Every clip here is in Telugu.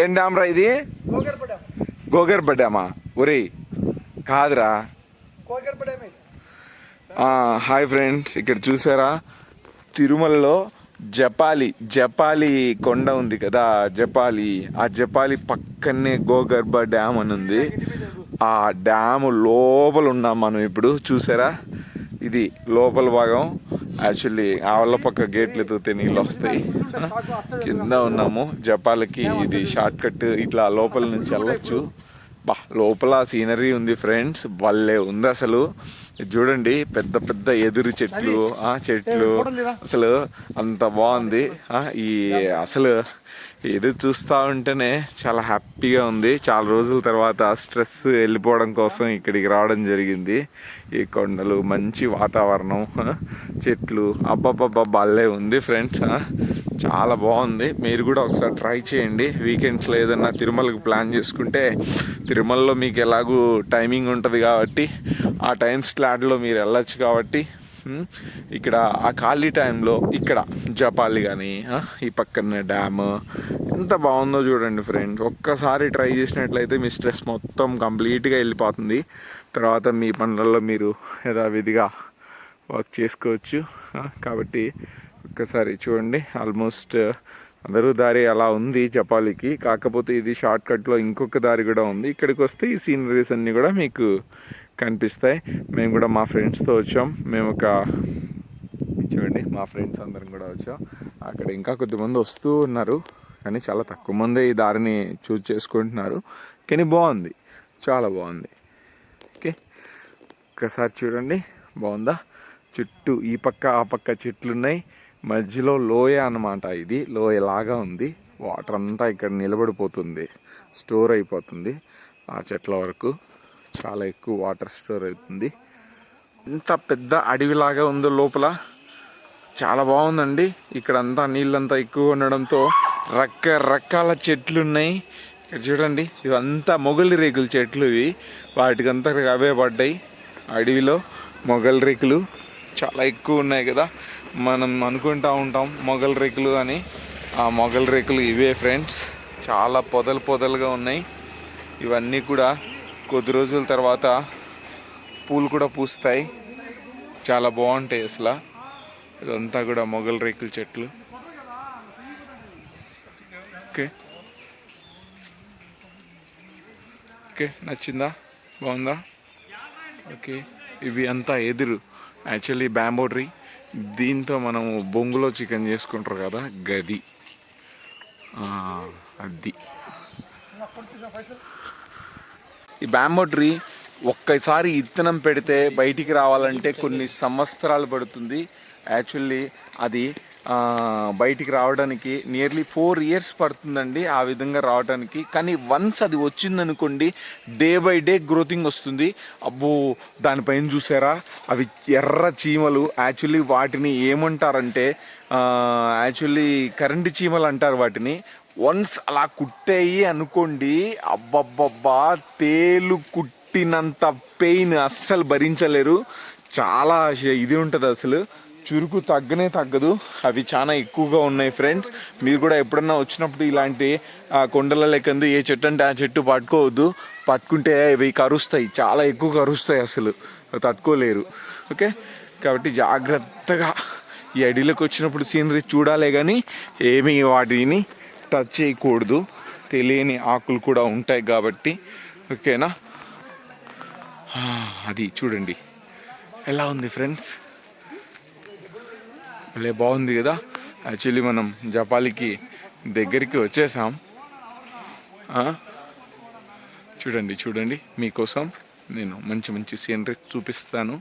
ఏం డ్యామ్ రా ఇది? గోగర్ప డ్యామా? ఒరే కాదురా. హాయ్ ఫ్రెండ్స్, ఇక్కడ చూసారా తిరుమలలో జపాలి కొండ ఉంది కదా, ఆ జపాలి పక్కనే గోగర్భ డ్యామ్ అని ఉంది. ఆ డ్యామ్ లోపల ఉన్నాం మనం ఇప్పుడు. చూసారా, ఇది లోపల భాగం. యాక్చువల్లీ ఆవల పక్క గేట్లు ఎత్తితే నీళ్ళు వస్తాయి. కింద ఉన్నాము జపాలికి. ఇది షార్ట్ కట్, ఇట్లా లోపల నుంచి వెళ్ళొచ్చు. లోపల సీనరీ ఉంది ఫ్రెండ్స్, భలే ఉంది అసలు. చూడండి, పెద్ద పెద్ద ఎదురు చెట్లు అసలు అంత బాగుంది. అసలు ఇది చూస్తూ ఉంటేనే చాలా హ్యాపీగా ఉంది. చాలా రోజుల తర్వాత స్ట్రెస్ వెళ్ళిపోవడం కోసం ఇక్కడికి రావడం జరిగింది. ఈ కొండలు, మంచి వాతావరణం, చెట్లు, అబ్బబ్బబ్బా భలే ఉంది ఫ్రెండ్స్. చాలా బాగుంది. మీరు కూడా ఒకసారి ట్రై చేయండి. వీకెండ్స్లో ఏదన్నా తిరుమలకి ప్లాన్ చేసుకుంటే, తిరుమలలో మీకు ఎలాగూ టైమింగ్ ఉంటుంది కాబట్టి ఆ టైం స్లాట్లో మీరు వెళ్ళచ్చు. కాబట్టి ఇక్కడ ఆ ఖాళీ టైంలో ఇక్కడ జపాలి కానీ ఈ పక్కన డ్యామ్ ఎంత బాగుందో చూడండి ఫ్రెండ్స్. ఒక్కసారి ట్రై చేసినట్లయితే మీ స్ట్రెస్ మొత్తం కంప్లీట్గా వెళ్ళిపోతుంది. తర్వాత మీ పనులలో మీరు యథావిధిగా వర్క్ చేసుకోవచ్చు. కాబట్టి ఒక్కసారి చూడండి. ఆల్మోస్ట్ అందరూ దారి అలా ఉంది జపాలికి. కాకపోతే ఇది షార్ట్ కట్లో ఇంకొక దారి కూడా ఉంది. ఇక్కడికి వస్తే ఈ సీనరీస్ అన్నీ కూడా మీకు కనిపిస్తాయి. మేము కూడా మా ఫ్రెండ్స్తో వచ్చాం. చూడండి, మా ఫ్రెండ్స్ అందరం కూడా వచ్చాం. అక్కడ ఇంకా కొద్దిమంది వస్తూ ఉన్నారు, కానీ చాలా తక్కువ మంది ఈ దారిని చూజ్ చేసుకుంటున్నారు. కానీ బాగుంది, చాలా బాగుంది. ఓకే, ఒక్కసారి చూడండి, బాగుందా? చుట్టూ ఈ పక్క ఆ పక్క చెట్లు ఉన్నాయి. మధ్యలో లోయ అన్నమాట. ఇది లోయలాగా ఉంది. వాటర్ అంతా ఇక్కడ నిలబడిపోతుంది, స్టోర్ అయిపోతుంది. ఆ చెట్ల వరకు చాలా ఎక్కువ వాటర్ స్టోర్ అవుతుంది. ఇంత పెద్ద అడవిలాగా ఉందో లోపల, చాలా బాగుందండి. ఇక్కడంతా నీళ్ళంతా ఎక్కువ ఉండడంతో రకరకాల చెట్లు ఉన్నాయి. ఇక్కడ చూడండి, ఇవంతా మొగలి రేకుల చెట్లు. ఇవి వాటికంతా అవే పడ్డాయి. అడవిలో మొగలి రేకులు చాలా ఎక్కువ ఉన్నాయి కదా. మనం అనుకుంటూ ఉంటాం మొగలి రేకులు అని. ఆ మొగలి రేకులు ఇవే ఫ్రెండ్స్. చాలా పొదలుగా ఉన్నాయి. ఇవన్నీ కూడా కొద్ది రోజుల తర్వాత పూలు కూడా పూస్తాయి. చాలా బాగుంటాయి అసలు. ఇదంతా కూడా మొగలి రేకుల చెట్లు. ఓకే ఓకే, నచ్చిందా? బాగుందా? ఓకే, ఇవి అంతా ఎదురు యాక్చువల్లీ బ్యాంబో ట్రీ. దీంతో మనము బొంగులో చికెన్ చేసుకుంటారు కదా, గది అది. ఈ బ్యాంబో ట్రీ ఒక్కసారి ఇత్తనం పెడితే బయటికి రావాలంటే కొన్ని సంవత్సరాలు పడుతుంది. యాక్చువల్లీ అది బయటికి రావడానికి నియర్లీ 4 years పడుతుందండి ఆ విధంగా రావడానికి. కానీ వన్స్ అది వచ్చిందనుకోండి, డే బై డే గ్రోతింగ్ వస్తుంది. అబ్బో, దానిపైన చూసారా అవి ఎర్ర చీమలు. యాక్చువల్లీ వాటిని ఏమంటారంటే యాక్చువల్లీ కరెంటు చీమలు అంటారు వాటిని. వన్స్ అలా కుట్టాయి అనుకోండి, అబ్బబ్బబ్బా, తేలు కుట్టినంత పెయిన్ అస్సలు భరించలేరు. చాలా ఇది ఉంటుంది అసలు. చురుకు తగ్గదు. అవి చాలా ఎక్కువగా ఉన్నాయి ఫ్రెండ్స్. మీరు కూడా ఎప్పుడన్నా వచ్చినప్పుడు ఇలాంటి కొండల లెక్కందు ఏ చెట్టు అంటే ఆ చెట్టు పట్టుకోవద్దు. పట్టుకుంటే ఇవి కరుస్తాయి, చాలా ఎక్కువ కరుస్తాయి, అసలు తట్టుకోలేరు. ఓకే, కాబట్టి జాగ్రత్తగా ఈ అడవిలోకి వచ్చినప్పుడు సీనరీ చూడాలే కానీ ఏమీ వాటిని టచ్ చేయకూడదు. తెలియని ఆకులు కూడా ఉంటాయి కాబట్టి. ఓకేనా? అది చూడండి ఎలా ఉంది ఫ్రెండ్స్, భలే బాగుంది కదా. యాక్చువల్లీ మనం జపాలికి దగ్గరికి వచ్చేసాం. చూడండి, మీకోసం నేను మంచి సీనరీ చూపిస్తాను.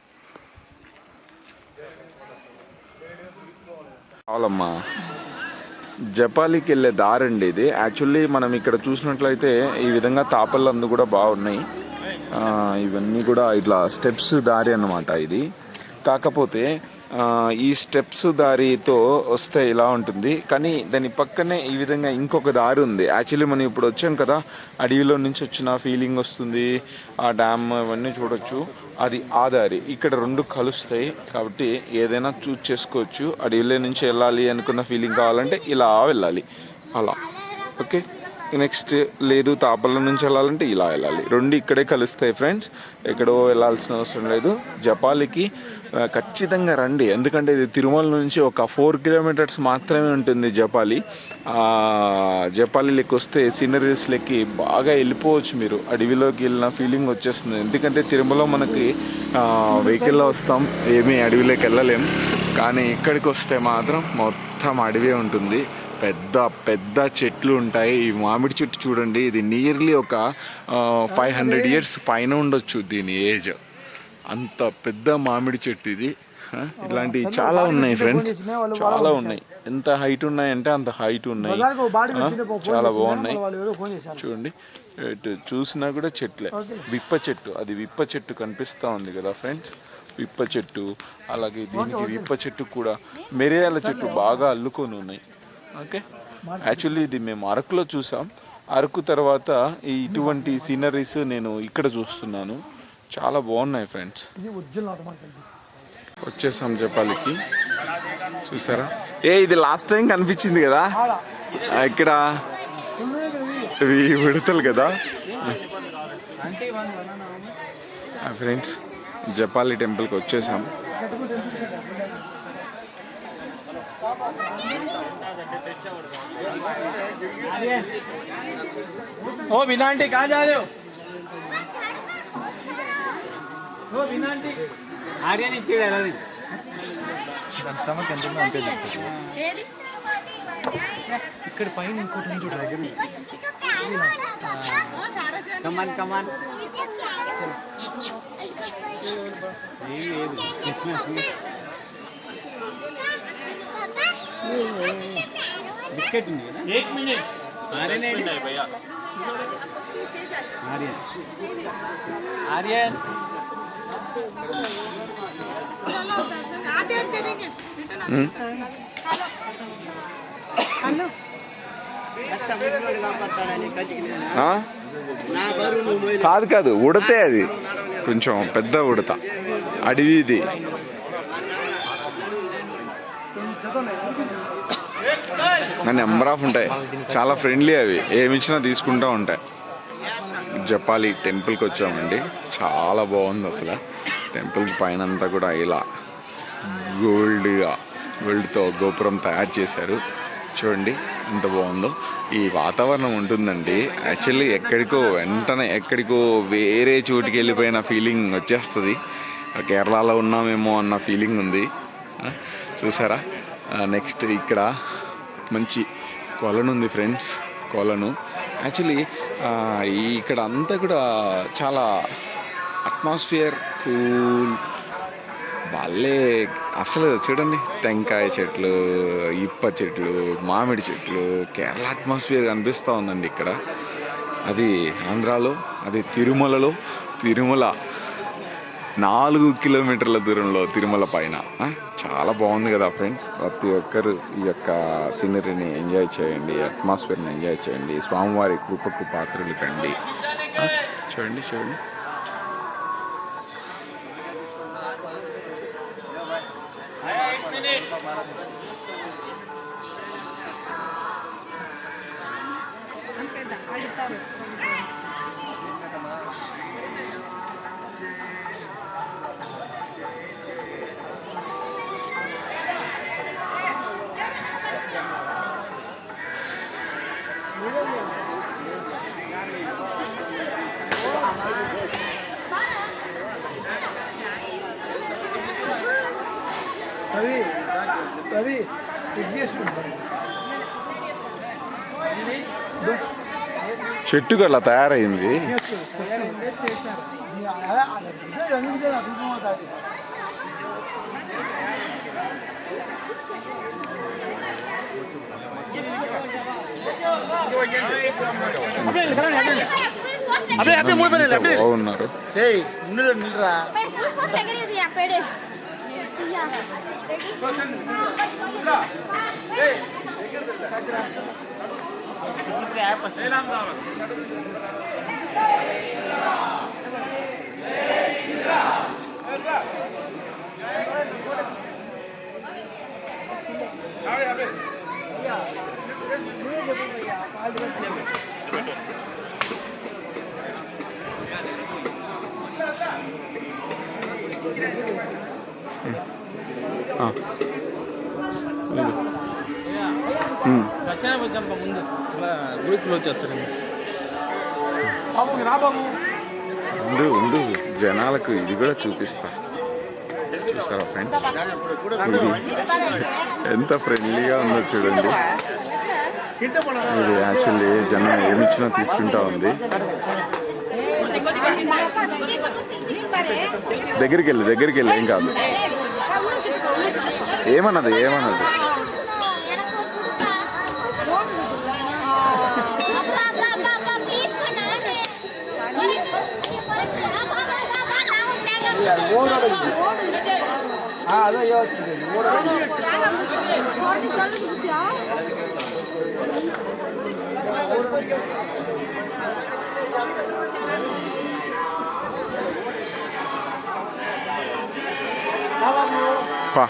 చాలమ్మా, జపాలికి వెళ్ళే దారండి ఇది. యాక్చువల్లీ మనం ఇక్కడ చూసినట్లయితే ఈ విధంగా తాపళ్ళు కూడా బాగున్నాయి. ఇవన్నీ కూడా ఇట్లా స్టెప్స్ దారి అన్నమాట ఇది. కాకపోతే ఈ స్టెప్స్ దారితో వస్తే ఇలా ఉంటుంది, కానీ దాని పక్కనే ఈ విధంగా ఇంకొక దారి ఉంది. యాక్చువల్లీ మనం ఇప్పుడు వచ్చాం కదా, అడవిలో నుంచి వచ్చిన ఫీలింగ్ వస్తుంది. ఆ డ్యామ్ అవన్నీ చూడొచ్చు. అది ఆ దారి ఇక్కడ రెండు కలుస్తాయి కాబట్టి ఏదైనా చూస్ చేసుకోవచ్చు. అడవిలో నుంచి వెళ్ళాలి అనుకున్న ఫీలింగ్ కావాలంటే ఇలా వెళ్ళాలి, అలా. ఓకే, నెక్స్ట్ లేదు తాపల నుంచి వెళ్ళాలంటే ఇలా వెళ్ళాలి. రెండు ఇక్కడే కలుస్తాయి ఫ్రెండ్స్, ఎక్కడో వెళ్ళాల్సిన అవసరం లేదు. జపాలికి ఖచ్చితంగా రండి, ఎందుకంటే ఇది తిరుమల నుంచి ఒక 4 కిలోమీటర్స్ మాత్రమే ఉంటుంది జపాలి. జపాలికి వస్తే సీనరీస్లకి బాగా వెళ్ళిపోవచ్చు మీరు. అడవిలోకి వెళ్ళిన ఫీలింగ్ వచ్చేస్తుంది, ఎందుకంటే తిరుమల మనకి వెహికల్లో వస్తాం, ఏమీ అడవిలోకి వెళ్ళలేం. కానీ ఇక్కడికి వస్తే మాత్రం మొత్తం అడవే ఉంటుంది. పెద్ద పెద్ద చెట్లు ఉంటాయి. ఈ మామిడి చెట్టు చూడండి, ఇది నియర్లీ ఒక 500 ఇయర్స్ పైన ఉండొచ్చు దీని ఏజ్. అంత పెద్ద మామిడి చెట్టు ఇది. ఇలాంటివి చాలా ఉన్నాయి ఫ్రెండ్స్, చాలా ఉన్నాయి. ఎంత హైట్ ఉన్నాయంటే అంత హైట్ ఉన్నాయి, చాలా బాగున్నాయి. చూడండి, ఇటు చూసినా కూడా చెట్లే. విప్ప చెట్టు, అది విప్ప చెట్టు కనిపిస్తూ ఉంది కదా ఫ్రెండ్స్, విప్ప చెట్టు. అలాగే దీనికి విప్ప చెట్టు కూడా మిరియాల చెట్టు బాగా అల్లుకొని ఉన్నాయి. ఓకే, యాక్చువల్లీ ఇది మేము అరకులో చూసాం. అరకు తర్వాత ఇటువంటి సీనరీస్ నేను ఇక్కడ చూస్తున్నాను, చాలా బాగున్నాయి ఫ్రెండ్స్. వచ్చేసాం జపాలికి, చూసారా? ఇది లాస్ట్ టైం కనిపించింది కదా ఇక్కడ, ఇవి విడతలు కదా ఫ్రెండ్స్. జపాలి టెంపుల్కి వచ్చేసాం. ओ बिना आंटी कहाँ जा रहे हो? ओ बिना आंटी आर्यन इच्छे रही ఇక్కడ పైన ఇంకోటి ఉంది డ్రాగన్. కమాన్ కమాన్ बिस्किट एक मिनट आर्यन भैया आर्यन आर्यन కాదు కాదు, ఉడతే అది కొంచెం పెద్ద ఉడత, అడవి ఇది. నెంబర్ ఆఫ్ ఉంటాయి, చాలా ఫ్రెండ్లీ అవి, ఏమి ఇచ్చినా తీసుకుంటూ ఉంటాయి. జపాలి టెంపుల్కి వచ్చామండి, చాలా బాగుంది అసలు. టెంపుల్కి పైన అంతా కూడా ఇలా గోల్డ్తో గోపురం తయారు చేశారు. చూడండి ఎంత బాగుందో. ఈ వాతావరణం ఉంటుందండి, యాక్చువల్లీ ఎక్కడికో వేరే చోటుకి వెళ్ళిపోయిన ఫీలింగ్ వచ్చేస్తుంది. కేరళలో ఉన్నామేమో అన్న ఫీలింగ్ ఉంది, చూసారా? నెక్స్ట్ ఇక్కడ మంచి కొలను ఉంది ఫ్రెండ్స్, కొలను. యాక్చువల్లీ ఇక్కడ అంతా కూడా చాలా అట్మాస్ఫియర్ కూల్, భలే. అసలు చూడండి, టెంకాయ చెట్లు, ఇప్ప చెట్లు, మామిడి చెట్లు, కేరళ అట్మాస్ఫియర్ కనిపిస్తూ ఉందండి ఇక్కడ. అది ఆంధ్రాలో, అది తిరుమలలో. తిరుమల 4 కిలోమీటర్ల దూరంలో, తిరుమల పైన. చాలా బాగుంది కదా ఫ్రెండ్స్. ప్రతి ఒక్కరు ఈ యొక్క సీనరీని ఎంజాయ్ చేయండి, అట్మాస్ఫియర్ని ఎంజాయ్ చేయండి, స్వామివారి కృపకు పాత్రలు కండి. చూడండి చూడండి, రవి చెట్టుకు అలా తయారైంది. బాగున్నారు. దర్శనం వచ్చాం ముందు గుడికి వచ్చి వచ్చాను. ఉండు ఉండు జనాలకు ఇది కూడా చూపిస్తా. చూసారా ఫ్రెండ్స్, ఇది ఎంత ఫ్రెండ్లీగా ఉందో చూడండి. ఇది యాక్చువల్లీ జనం ఏమిచ్చినా తీసుకుంటా ఉంది. దగ్గరికి వెళ్ళి ఏం కాదు. ఏమన్నది పా